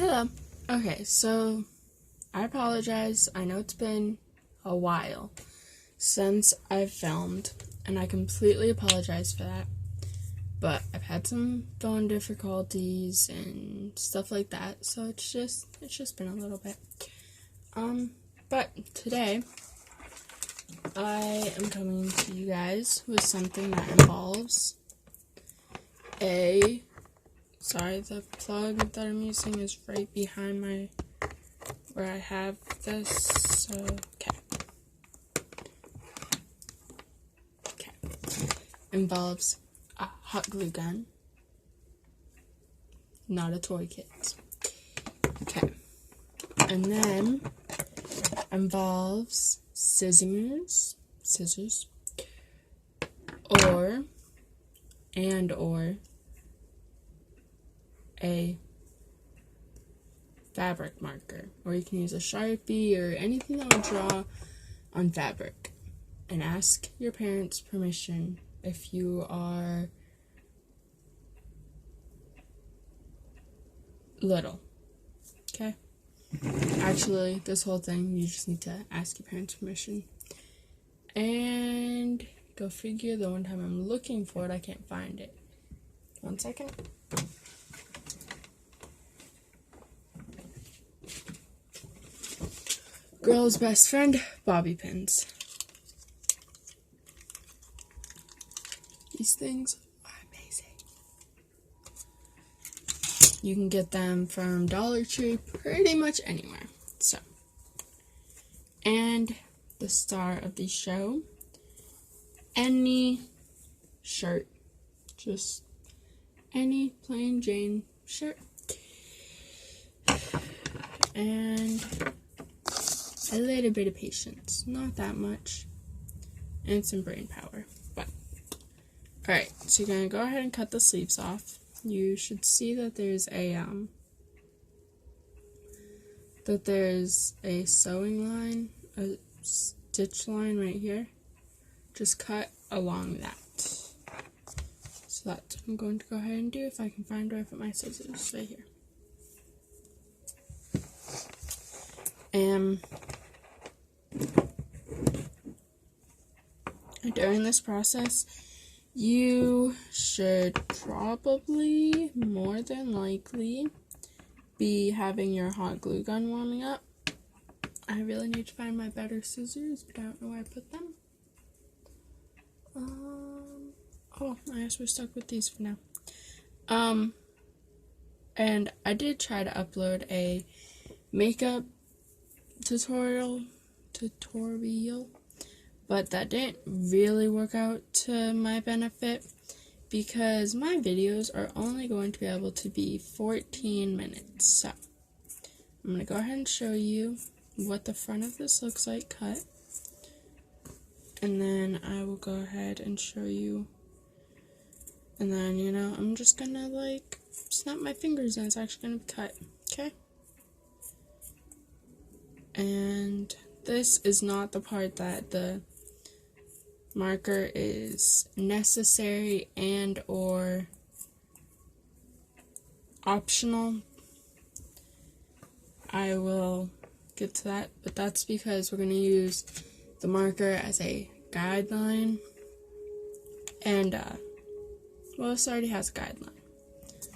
Hello. Okay, so I apologize. I know it's been a while since I've filmed, and I completely apologize for that. But I've had some phone difficulties and stuff like that, so it's just been a little bit. But today I am coming to you guys with something that involves sorry, the plug that I'm using is right behind where I have this, okay. Involves a hot glue gun, not a toy kit. Okay. And then involves scissors, or a fabric marker, or you can use a Sharpie or anything that will draw on fabric, and ask your parents' permission if you are little. Okay? Actually, this whole thing, you just need to ask your parents' permission. And go figure, the one time I'm looking for it, I can't find it. 1 second. Girl's best friend, bobby pins. These things are amazing. You can get them from Dollar Tree pretty much anywhere. So, and the star of the show, any shirt, just any plain Jane shirt, and a little bit of patience, not that much, and some brain power. But alright, so you're gonna go ahead and cut the sleeves off. You should see that there's a sewing line, a stitch line right here. Just cut along that. So that's what I'm going to go ahead and do. If I can find where I put my scissors, right here. And during this process, you should probably, more than likely, be having your hot glue gun warming up. I really need to find my better scissors, but I don't know where I put them. Oh, I guess we're stuck with these for now. And I did try to upload a makeup tutorial, but that didn't really work out to my benefit because my videos are only going to be able to be 14 minutes. So I'm going to go ahead and show you what the front of this looks like cut. And then I will go ahead and show you. And then, I'm just going to snap my fingers and it's actually going to be cut. Okay? And this is not the part that the marker is necessary and or optional. I will get to that, but that's because we're going to use the marker as a guideline. And well, this already has a guideline,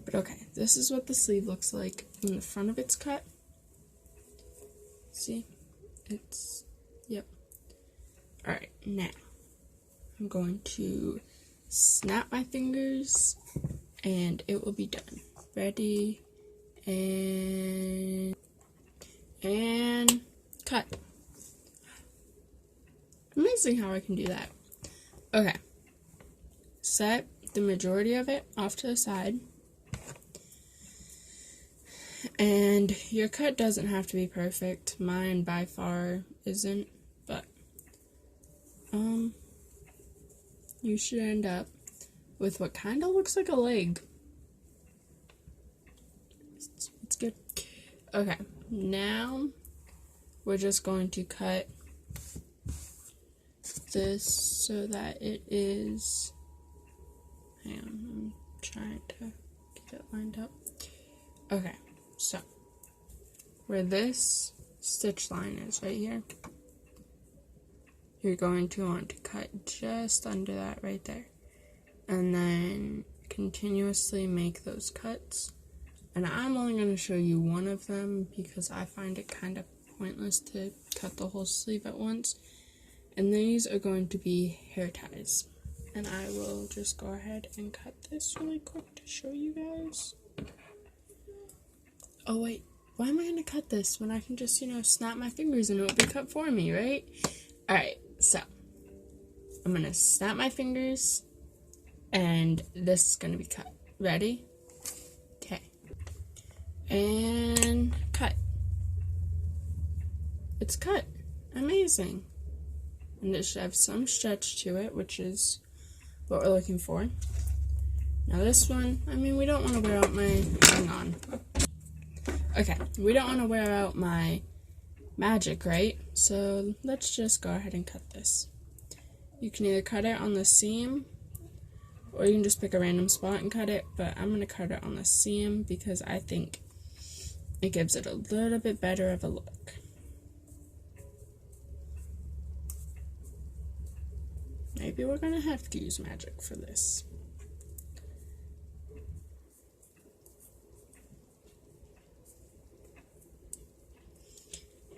but okay, this is what the sleeve looks like when the front of it's cut. See, yep. Alright, now I'm going to snap my fingers and it will be done. Ready, and cut. Amazing how I can do that. Okay, set the majority of it off to the side. And your cut doesn't have to be perfect. Mine by far isn't, but you should end up with what kind of looks like a leg. It's good. Okay, now we're just going to cut this so that it is, hang on, I'm trying to get it lined up. Okay, so where this stitch line is right here, you're going to want to cut just under that right there. And then continuously make those cuts. And I'm only going to show you one of them because I find it kind of pointless to cut the whole sleeve at once. And these are going to be hair ties. And I will just go ahead and cut this really quick to show you guys. Oh wait, why am I going to cut this when I can just, snap my fingers and it will be cut for me, right? Alright, so I'm going to snap my fingers and this is going to be cut. Ready? Okay. And cut. It's cut. Amazing. And it should have some stretch to it, which is what we're looking for. Now this one, we don't want to wear out my, hang on. Okay, we don't want to wear out my magic, right? So let's just go ahead and cut this. You can either cut it on the seam, or you can just pick a random spot and cut it, but I'm going to cut it on the seam because I think it gives it a little bit better of a look. Maybe we're going to have to use magic for this.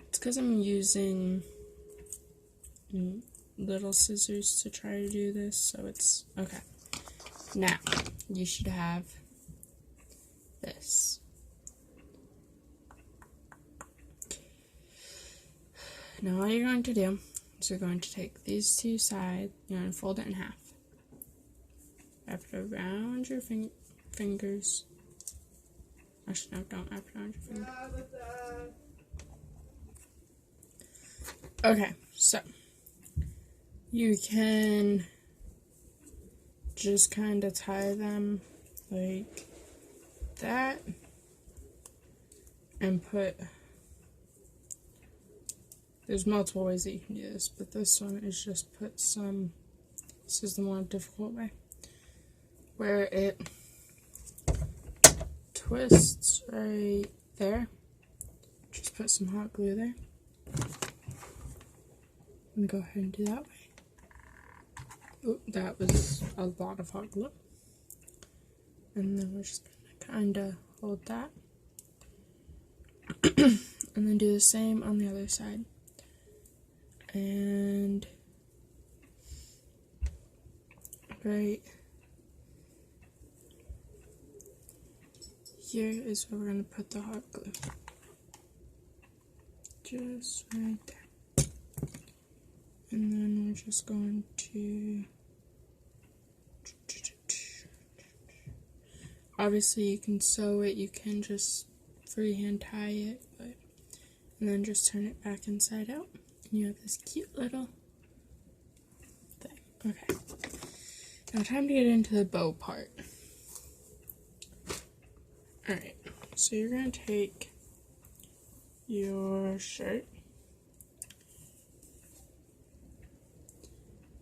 It's because I'm using little scissors to try to do this, so it's okay. Now, you should have this. Now all you're going to do is you're going to take these two sides, you're going to fold it in half. Wrap it around your fingers. Actually, no, don't wrap it around your fingers. Okay, so you can just kind of tie them like that and put, there's multiple ways that you can do this, but this one is just put some, this is the more difficult way, where it twists right there. Just put some hot glue there. And go ahead and do that way. Oh, that was a lot of hot glue. And then we're just gonna kind of hold that. And then do the same on the other side. And right here is where we're going to put the hot glue. Just right there. And then we're just going to, obviously you can sew it, you can just freehand tie it, but, and then just turn it back inside out. And you have this cute little thing. Okay. Now time to get into the bow part. Alright, so you're going to take your shirt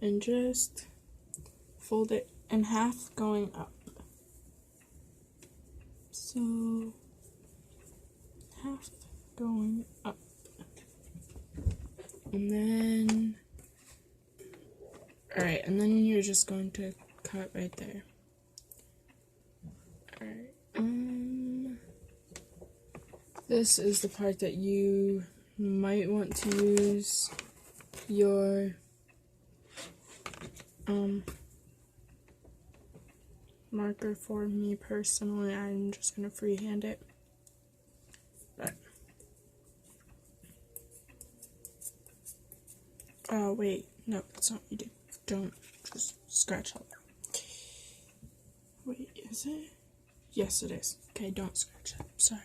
and just fold it in half going up. So, half going up. And then, alright, and then you're just going to cut right there. Alright, this is the part that you might want to use your marker for. Me personally, I'm just gonna freehand it. But oh wait, no, that's not what you do. Don't just scratch all that. Wait, is it? Yes, it is. Okay, don't scratch that. Sorry,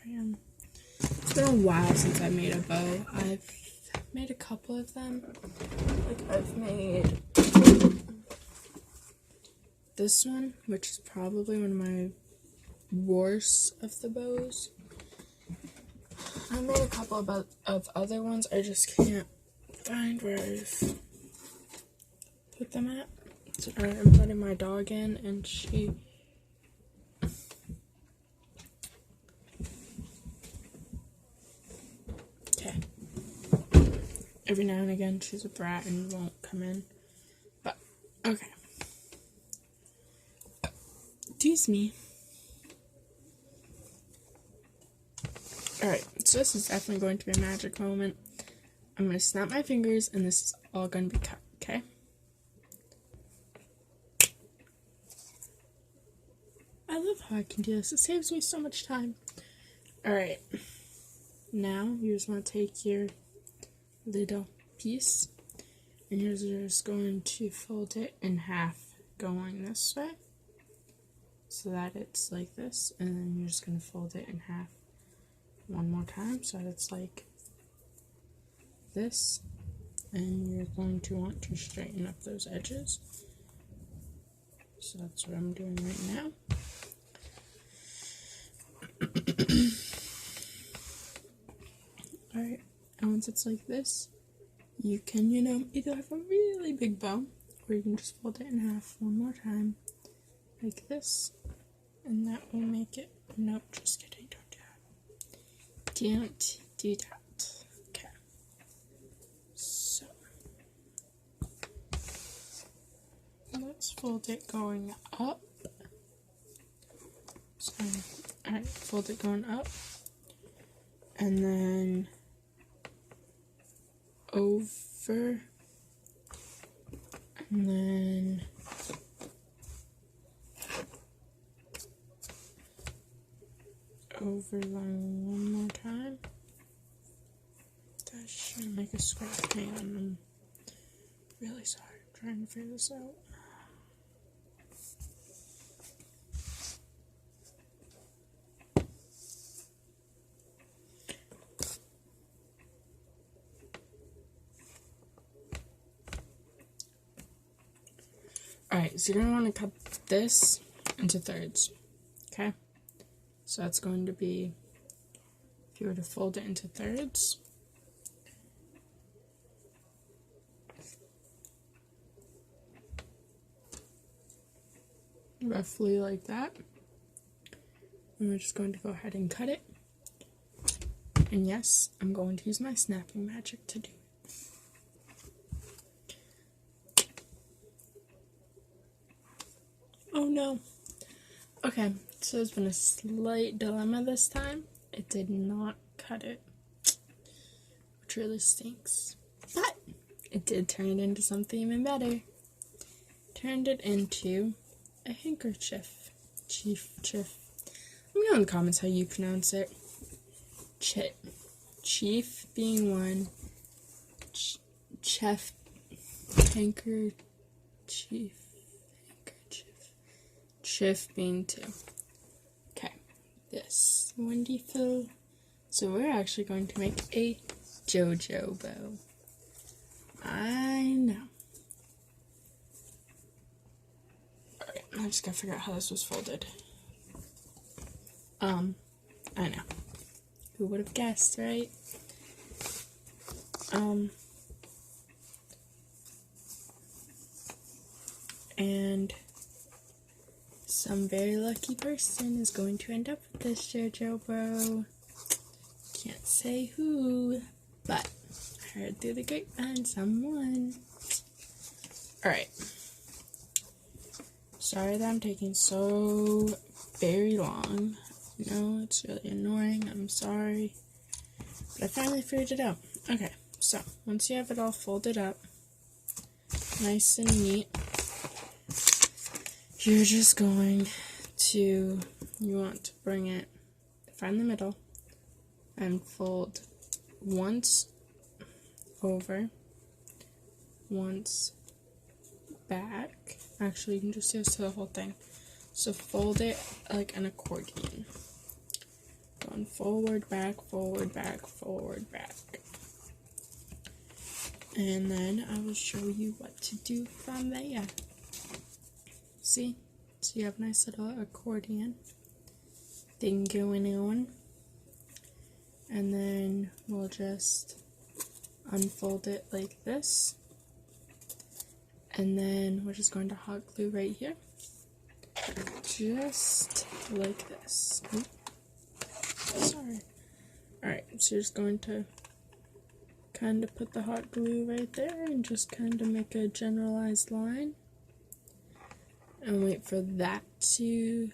it's been a while since I made a bow. I've made a couple of them. Like I've made this one, which is probably one of my worst of the bows. I made a couple of other ones. I just can't find where I've put them at. Sorry, I'm letting my dog in, and she Every now and again, she's a brat and won't come in. But, okay. Excuse me. Alright, so this is definitely going to be a magic moment. I'm going to snap my fingers, and this is all going to be cut, okay? I love how I can do this. It saves me so much time. Alright. Now, you just want to take your little piece, and you're just going to fold it in half, going this way, so that it's like this, and then you're just going to fold it in half one more time, so that it's like this, and you're going to want to straighten up those edges. So that's what I'm doing right now. Alright, and once it's like this, you can, either have a really big bow, or you can just fold it in half one more time, like this, and that will make it. Nope, just kidding, don't do that. Don't do that. Okay. So, let's fold it going up. Alright, fold it going up, and then over, and then over one more time. That should make a square. Hang on, I'm really sorry. I'm trying to figure this out. Alright, so you're going to want to cut this into thirds, okay? So that's going to be, if you were to fold it into thirds, roughly like that, and we're just going to go ahead and cut it. And yes, I'm going to use my snapping magic to do it. Oh no. Okay, so there's been a slight dilemma this time. It did not cut it, which really stinks. But it did turn it into something even better. Turned it into a handkerchief. Chief. Let me know in the comments how you pronounce it. Chief being one. Chef. Handkerchief. Chief being two. Okay. This wonderful. So we're actually going to make a JoJo bow. I know. Alright, I just gotta figure out how this was folded. I know. Who would have guessed, right? And some very lucky person is going to end up with this JoJo bow. Can't say who, but I heard through the grapevine someone. Alright. Sorry that I'm taking so very long. No, it's really annoying. I'm sorry. But I finally figured it out. Okay, so once you have it all folded up, nice and neat, you're just going to, you want to bring it, find the middle, and fold once over, once back. Actually, you can just do this to the whole thing. So fold it like an accordion. Going forward, back, forward, back, forward, back. And then I will show you what to do from there. See? So you have a nice little accordion thing going on. And then we'll just unfold it like this. And then we're just going to hot glue right here. Just like this. Oops. Sorry. Alright, so you're just going to kind of put the hot glue right there and just kind of make a generalized line and wait for that to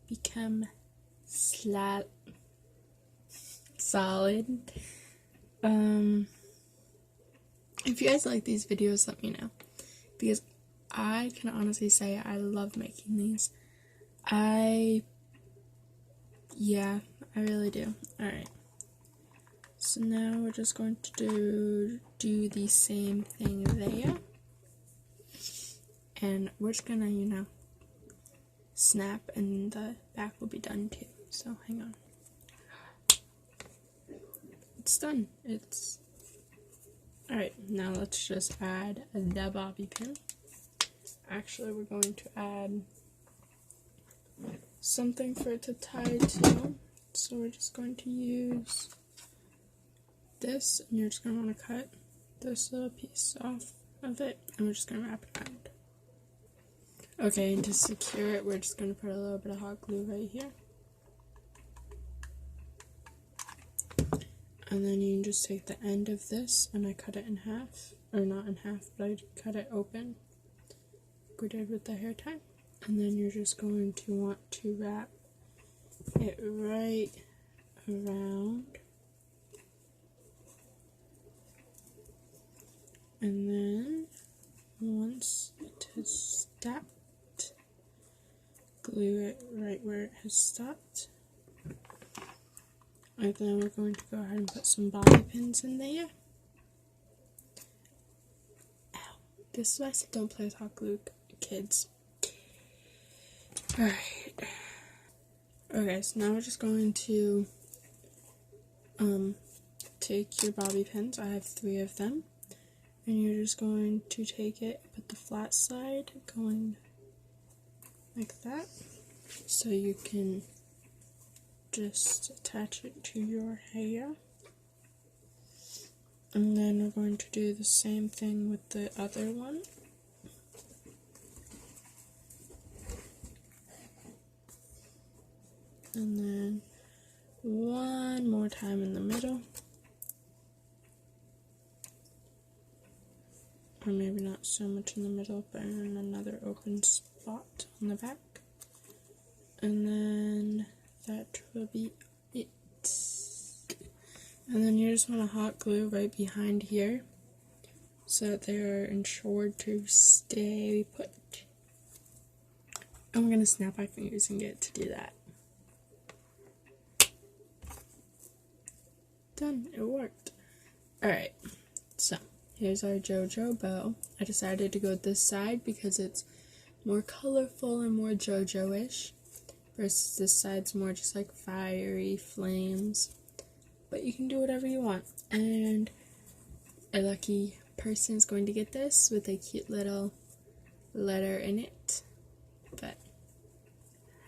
become solid. If you guys like these videos, let me know, because I can honestly say I love making these. I really do. Alright, so now we're just going to do the same thing there, and we're just gonna, snap, and the back will be done too, so hang on. It's done. Alright, now let's just add the bobby pin. Actually, we're going to add something for it to tie to, so we're just going to use this, and you're just going to want to cut this little piece off of it, and we're just going to wrap it around. Okay, and to secure it, we're just going to put a little bit of hot glue right here. And then you can just take the end of this, and I cut it in half, or not in half, but I cut it open, like we did with the hair tie. And then you're just going to want to wrap it right around. And then, once it has stopped, glue it right where it has stopped. And then we're going to go ahead and put some bobby pins in there. Ow. This is why I said don't play with hot glue, kids. Alright. Okay, so now we're just going to take your bobby pins. I have 3 of them. And you're just going to take it, put the flat side going like that, so you can just attach it to your hair. And then we're going to do the same thing with the other one. And then one more time in the middle. Or maybe not so much in the middle, but in another open spot on the back. And then that will be it. And then you just want to hot glue right behind here so that they are ensured to stay put. I'm going to snap my fingers and get to do that. Done. It worked. Alright, so here's our JoJo bow. I decided to go with this side because it's more colorful and more JoJo-ish, versus this side's more just like fiery flames. But you can do whatever you want. And a lucky person is going to get this with a cute little letter in it. But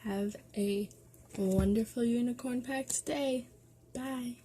have a wonderful unicorn packed day. Bye.